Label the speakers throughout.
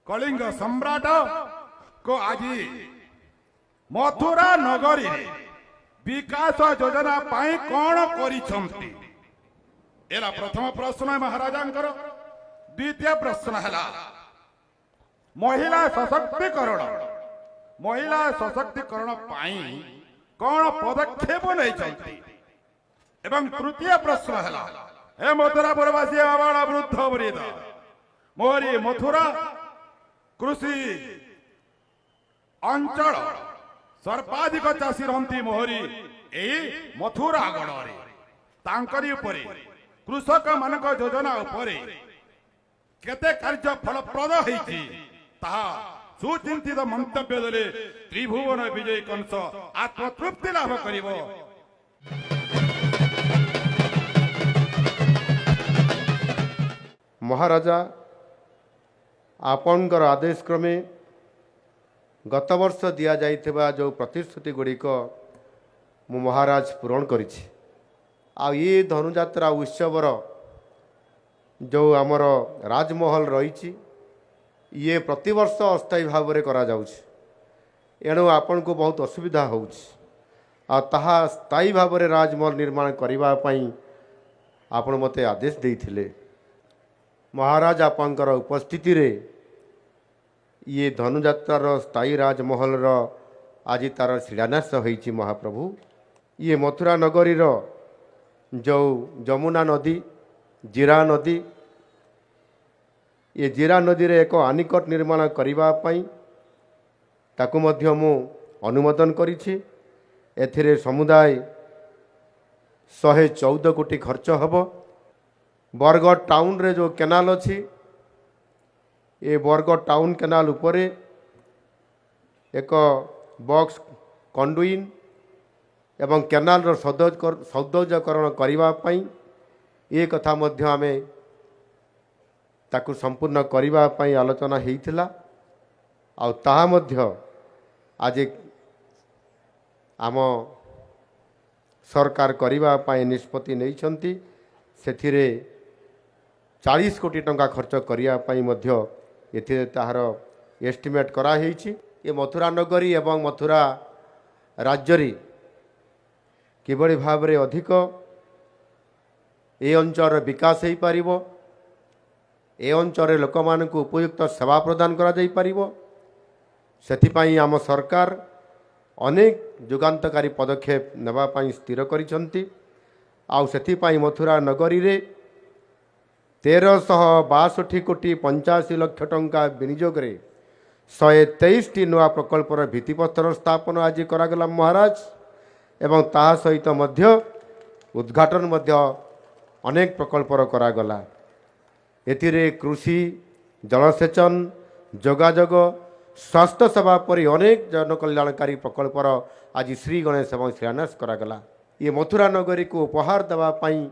Speaker 1: कलिंग सम्राट को आज मथुरा नगरी विकास योजना पाई कौन करिसंती एला प्रथम प्रश्न है महाराजांकर। द्वितीय प्रश्न है महिला सशक्तिकरण पाई कौन पदक्षेप नहीं। एवं तृतीय प्रश्न है हे मथुरापुरवासी आबाल वृद्ध वृद्ध मोरी मथुरा कृषि अंचल सर्वाधिक चाषी रही मोहरी यही मथुरा गढ़ तांकरी उपरे कृषक मान योजना उपरे केते कार्य फलप्रद होईछि ताहा सुचिंतित मंतव्य देले त्रिभुवन विजय कंस आत्मतृप्ति लाभ करिवो।
Speaker 2: महाराजा आपणकर आदेश क्रमे गत वर्ष दि जाइथिबा जो प्रतिश्रुति गुड़िक मु महाराज पूरण करिछि। आ ये धनुजात्रा उत्सवर जो आमर राजमहल रही ये प्रतिवर्ष अस्थायी भाव में करा जाउछि। एणु आपण को बहुत असुविधा होउछि आ ताहा स्थायी भाव में राजमहल निर्माण करबा पई आपण मते आदेश देइथिले। महाराज आपणकर उपस्थिति रे ये धनुजात्रार स्थायी राजमहल आज तार शिलान्यास होइछि। महाप्रभु ये मथुरा नगरी जो जमुना नदी जीरा नदी ये जीरा नदी रे एक आनिकट निर्माण करबा पई ताकु मध्य मु अनुमोदन करिछि। एथिरे समुदाय 114 कोटी खर्च हबो। बरगढ़ टाउन रे जो केनाल अच्छी ये बरगढ़ टाउन केनाल उपरे एक बॉक्स कंडुइन एवं केनाल रो सौंदर्यकरण करबा पई ये कथा मध्य आमे ताकु संपूर्ण करबा पई आलोचना हेइथिला। आ ताहा मध्य आज आम सरकार करबा पई निष्पत्ति नेइछंती। सेथिरे 40 कोटी टंका खर्च करिया पई मध्य एथिरे ताहार एस्टिमेट करा हेइछि। ये मथुरा नगरी एवं मथुरा राज्यरी किबड़ी भाव रे अधिक ए अंचल विकास हो पारिबो। ए अंचल लोक मानक उपयुक्त सेवा प्रदान करा जाई पारिबो। सेथिपाई आम सरकार अनेक जुगान्तकारी पदक्षेप नेबा पई स्थिर करिसंती। आउ सेथिपाई मथुरा नगरी रे 1362 कोटी 85 लक्ष टंका विनियोग रे 123टी नुआ प्रकल्पर भित्तिपत्र स्थापन आज करागला महाराज। एवं ताहा सहित मध्य उद्घाटन मध्य अनेक प्रकल्पर करागला। एथिरे कृषि जलसेचन जोगाजोग स्वास्थ्य सेवा परि अनेक जनकल्याणकारी प्रकल्पर आज श्री गणेश एवं शिलान्यास करागला। ये मथुरा नगरी को उपहार देवा पई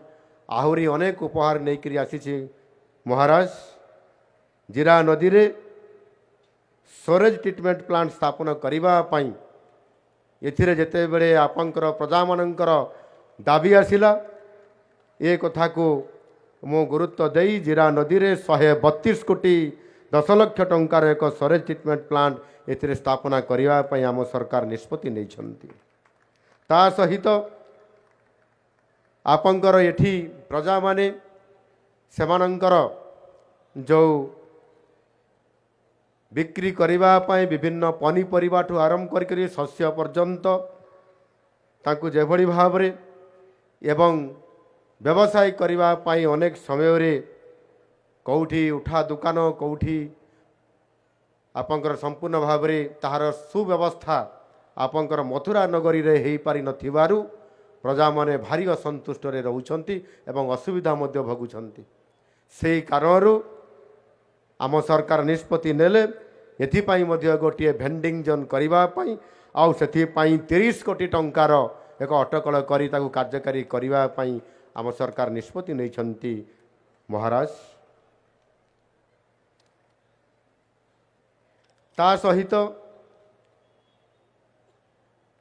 Speaker 2: आहुरी अनेक उपहार नहीं आसी महाराज। जीरा नदी रे सोरेज ट्रीटमेंट प्लांट स्थापन करबा पई एथिरे जेते बेले आपंकर प्रजा मानकर दाबी आसिला ए कथा को मो गुरुत्व देई जीरा नदी रे 132 कोटी 10 लक्ष टंकार एक सोरेज ट्रीटमेंट प्लांट एथिरे स्थापना करबा पई आम सरकार निष्पत्ति नै छंती। ता सहित आपंकर एठी प्रजा माने सेमानंकर जो बिक्री करबा पई विभिन्न पनीपरिबा ठू आरंभ करी शस्य पर्यंत ताकू जेभली भाव रे एवं व्यवसाय करबा पई अनेक समय रे कौठी उठा दुकान कौठी आपंकर संपूर्ण भाव रे ताहार सुव्यवस्था आपंकर मथुरा नगरी रे हेई पारि नथिबारु प्रजा माने भारी असंतुष्ट रे रहउछंती एवं असुविधा मध्य भोगुछंती। से कारणरू आम सरकार निष्पत्ति नेले एथिपाई मध्य गोटे भेंडिंग जोन करबा पई आउ सेथिपाई 30 कोटी टंकार एक अटकल करी ताकू कार्यकारी करबा पई आम सरकार निष्पत्ति नैछंती महाराज। ता सहित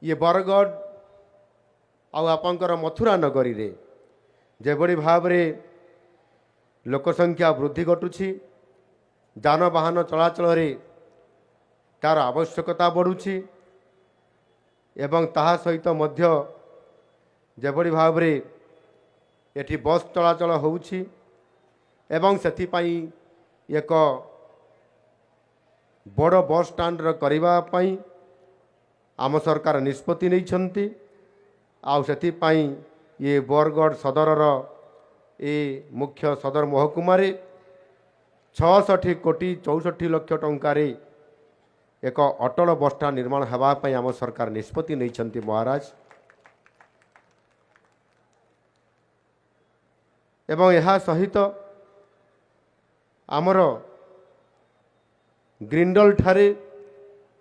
Speaker 2: ये बरगढ़ आउ आपंकर मथुरा नगरी रे जेभली भाव रे लोकसंख्या वृद्धि घटुछि ଯାନବାହନ ଚଳାଚଳରେ ତାର ଆବଶ୍ୟକତା ବଢ଼ୁଛି ଏବଂ ତାହା ସହିତ ମଧ୍ୟ ଯେଭଳି ଭାବରେ ଏଠି ବସ୍ ଚଳାଚଳ ହେଉଛି ଏବଂ ସେଥିପାଇଁ ଏକ ବଡ଼ ବସ୍ ଷ୍ଟାଣ୍ଡର କରିବା ପାଇଁ ଆମ ସରକାର ନିଷ୍ପତ୍ତି ନେଇଛନ୍ତି। ଆଉ ସେଥିପାଇଁ ଇଏ ବରଗଡ଼ ସଦରର ଏ ମୁଖ୍ୟ ସଦର ମହକୁମାରେ 66 କୋଟି 64 ଲକ୍ଷ ଟଙ୍କାରେ ଏକ ଅଟଳ ବସ୍ଷ୍ଟାଣ୍ଡ ନିର୍ମାଣ ହେବା ପାଇଁ ଆମ ସରକାର ନିଷ୍ପତ୍ତି ନେଇଛନ୍ତି ମହାରାଜ। ଏବଂ ଏହା ସହିତ ଆମର ଗ୍ରିଣ୍ଡଲ ଠାରେ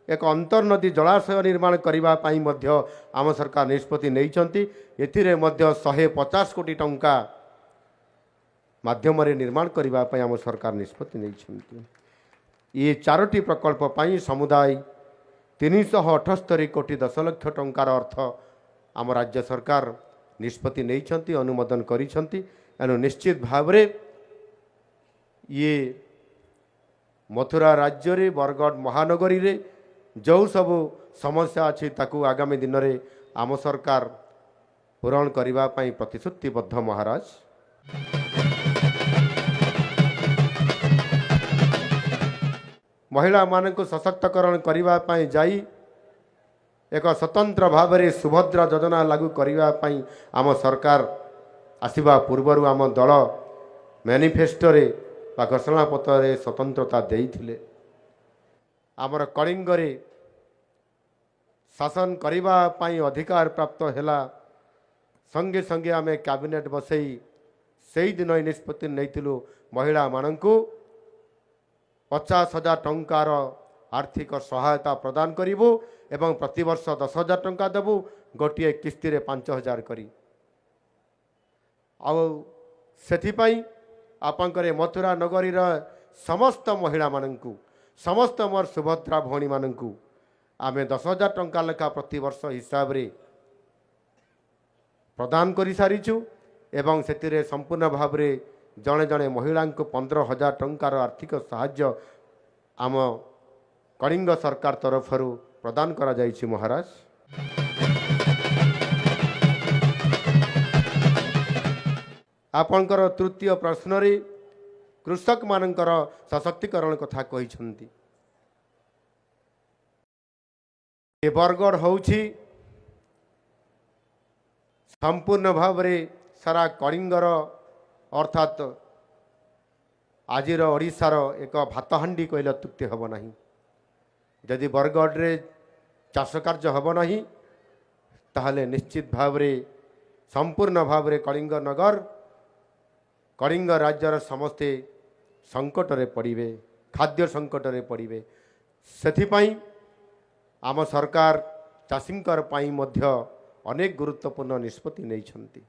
Speaker 2: ଏକ ଅନ୍ତର୍ନଦୀ ଜଳାଶୟ ନିର୍ମାଣ କରିବା ପାଇଁ ମଧ୍ୟ ଆମ ସରକାର ନିଷ୍ପତ୍ତି ନେଇଛନ୍ତି। ଏଥିରେ ମଧ୍ୟ 150 କୋଟି ଟଙ୍କା ମାଧ୍ୟମରେ ନିର୍ମାଣ କରିବା ପାଇଁ ଆମ ସରକାର ନିଷ୍ପତ୍ତି ନେଇଛନ୍ତି। ଏ 4ଟି ପ୍ରକଳ୍ପ ପାଇଁ ସମୁଦାୟ 378 କୋଟି 10 ଲକ୍ଷ ଟଙ୍କାର ଅର୍ଥ ଆମ ରାଜ୍ୟ ସରକାର ନିଷ୍ପତ୍ତି ନେଇଛନ୍ତି, ଅନୁମୋଦନ କରିଛନ୍ତି। ଏଣୁ ନିଶ୍ଚିତ ଭାବରେ ଇଏ ମଥୁରା ରାଜ୍ୟରେ ବରଗଡ଼ ମହାନଗରୀରେ ଯେଉଁ ସବୁ ସମସ୍ୟା ଅଛି ତାକୁ ଆଗାମୀ ଦିନରେ ଆମ ସରକାର ପୂରଣ କରିବା ପାଇଁ ପ୍ରତିଶ୍ରୁତିବଦ୍ଧ ମହାରାଜ। ମହିଳାମାନଙ୍କୁ ସଶକ୍ତକରଣ କରିବା ପାଇଁ ଯାଇ ଏକ ସ୍ୱତନ୍ତ୍ର ଭାବରେ ସୁଭଦ୍ରା ଯୋଜନା ଲାଗୁ କରିବା ପାଇଁ ଆମ ସରକାର ଆସିବା ପୂର୍ବରୁ ଆମ ଦଳ ମ୍ୟାନିଫେଷ୍ଟୋରେ ବା ଘୋଷଣାପତ୍ରରେ ସ୍ୱତନ୍ତ୍ରତା ଦେଇଥିଲେ। ଆମର କଳିଙ୍ଗରେ ଶାସନ କରିବା ପାଇଁ ଅଧିକାର ପ୍ରାପ୍ତ ହେଲା ସଙ୍ଗେ ସଙ୍ଗେ ଆମେ କ୍ୟାବିନେଟ୍ ବସେଇ ସେଇଦିନ ନିଷ୍ପତ୍ତି ନେଇଥିଲୁ ମହିଳାମାନଙ୍କୁ 50,000 ଟଙ୍କାର ଆର୍ଥିକ ସହାୟତା ପ୍ରଦାନ କରିବୁ ଏବଂ ପ୍ରତିବର୍ଷ 10,000 ଟଙ୍କା ଦେବୁ, ଗୋଟିଏ କିସ୍ତିରେ 5,000 କରି। ଆଉ ସେଥିପାଇଁ ଆପଣଙ୍କର ମଥୁରା ନଗରୀର ସମସ୍ତ ମହିଳାମାନଙ୍କୁ, ସମସ୍ତ ମୋର ସୁଭଦ୍ରା ଭଉଣୀମାନଙ୍କୁ ଆମେ 10,000 ଟଙ୍କା ଲେଖା ପ୍ରତିବର୍ଷ ହିସାବରେ ପ୍ରଦାନ କରିସାରିଛୁ ଏବଂ ସେଥିରେ ସମ୍ପୂର୍ଣ୍ଣ ଭାବରେ ଜଣେ ଜଣେ ମହିଳାଙ୍କୁ 15,000 ଟଙ୍କାର ଆର୍ଥିକ ସାହାଯ୍ୟ ଆମ କଳିଙ୍ଗ ସରକାର ତରଫରୁ ପ୍ରଦାନ କରାଯାଇଛି ମହାରାଜ। ଆପଣଙ୍କର ତୃତୀୟ ପ୍ରଶ୍ନରେ କୃଷକମାନଙ୍କର ସଶକ୍ତିକରଣ କଥା କହିଛନ୍ତି। ଏ ବରଗଡ଼ ହେଉଛି ସମ୍ପୂର୍ଣ୍ଣ ଭାବରେ ସାରା କଳିଙ୍ଗର ଅର୍ଥାତ୍ ଆଜିର ଓଡ଼ିଶାର ଏକ ଭାତହାଣ୍ଡି କହିଲେ ଅତ୍ୟୁକ୍ତି ହେବ ନାହିଁ। ଯଦି ବରଗଡ଼ରେ ଚାଷ କାର୍ଯ୍ୟ ହେବ ନାହିଁ ତାହେଲେ ନିଶ୍ଚିତ ଭାବରେ ସମ୍ପୂର୍ଣ୍ଣ ଭାବରେ କଳିଙ୍ଗ ନଗର, କଳିଙ୍ଗ ରାଜ୍ୟର ସମସ୍ତେ ସଙ୍କଟରେ ପଡ଼ିବେ, ଖାଦ୍ୟ ସଙ୍କଟରେ ପଡ଼ିବେ। ସେଥିପାଇଁ ଆମ ସରକାର ଚାଷୀଙ୍କର ପାଇଁ ମଧ୍ୟ ଅନେକ ଗୁରୁତ୍ୱପୂର୍ଣ୍ଣ ନିଷ୍ପତ୍ତି ନେଇଛନ୍ତି।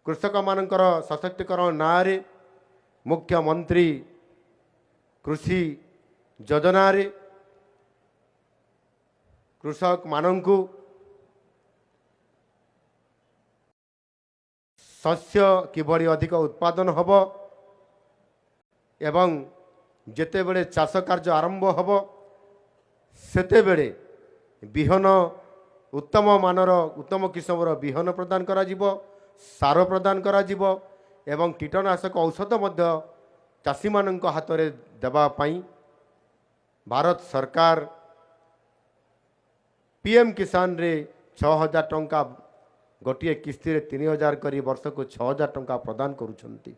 Speaker 2: କୃଷକମାନଙ୍କର ସଶକ୍ତିକରଣ ନାଁରେ ମୁଖ୍ୟମନ୍ତ୍ରୀ କୃଷି ଯୋଜନାରେ କୃଷକମାନଙ୍କୁ ଶସ୍ୟ କିଭଳି ଅଧିକ ଉତ୍ପାଦନ ହେବ ଏବଂ ଯେତେବେଳେ ଚାଷ କାର୍ଯ୍ୟ ଆରମ୍ଭ ହେବ ସେତେବେଳେ ବିହନ ଉତ୍ତମ ମାନର, ଉତ୍ତମ କିସମର ବିହନ ପ୍ରଦାନ କରାଯିବ, ସାର ପ୍ରଦାନ କରାଯିବ ଏବଂ କୀଟନାଶକ ଔଷଧ ମଧ୍ୟ ଚାଷୀମାନଙ୍କ ହାତରେ ଦେବା ପାଇଁ ଭାରତ ସରକାର PM କିଷାନରେ 6,000 ଟଙ୍କା ଗୋଟିଏ କିସ୍ତିରେ 3,000 କରି ବର୍ଷକୁ 6,000 ଟଙ୍କା ପ୍ରଦାନ କରୁଛନ୍ତି।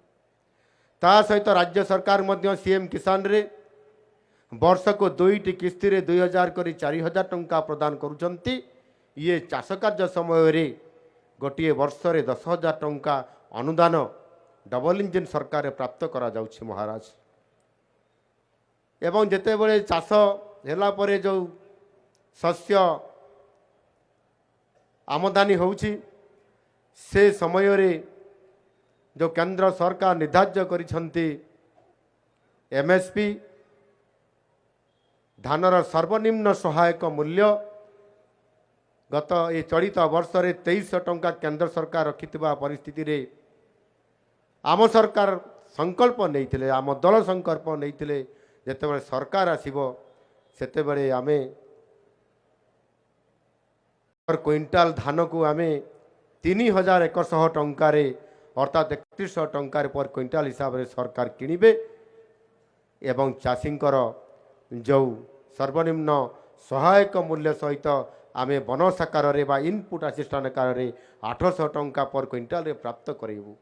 Speaker 2: ତା ସହିତ ରାଜ୍ୟ ସରକାର ମଧ୍ୟ CM କିଷାନରେ ବର୍ଷକୁ 2ଟି କିସ୍ତିରେ 2,000 କରି 4,000 ଟଙ୍କା ପ୍ରଦାନ କରୁଛନ୍ତି। ଇଏ ଚାଷ କାର୍ଯ୍ୟ ସମୟରେ ଗୋଟିଏ ବର୍ଷରେ 10,000 ଟଙ୍କା ଅନୁଦାନ ଡବଲ ଇଞ୍ଜିନ୍ ସରକାର ପ୍ରାପ୍ତ କରାଯାଉଛି ମହାରାଜ। ଏବଂ ଯେତେବେଳେ ଚାଷ ହେଲା ପରେ ଯେଉଁ ଶସ୍ୟ ଆମଦାନୀ ହେଉଛି ସେ ସମୟରେ ଯେଉଁ କେନ୍ଦ୍ର ସରକାର ନିର୍ଦ୍ଧାର୍ଯ୍ୟ କରିଛନ୍ତି MSP ଧାନର ସର୍ବନିମ୍ନ ସହାୟକ ମୂଲ୍ୟ ଗତ ଏ ଚଳିତ ବର୍ଷରେ 2300 ଟଙ୍କା କେନ୍ଦ୍ର ସରକାର ରଖିଥିବା ପରିସ୍ଥିତିରେ ଆମ ସରକାର संकल्प नहीं आम दल संकल्प नहीं जितेबाला सरकार आसब से आम क्विंटाल धान को आम 3100 टंकार अर्थात 3100 टंकार पर क्विंटाल हिसाब से सरकार किणवे एवं चाषींकर जो सर्वनिम्न सहायक मूल्य सहित आम बोनस आकार बा इनपुट असिस्टेंट आकार 800 टंका पर क्विंटाल प्राप्त करूँ।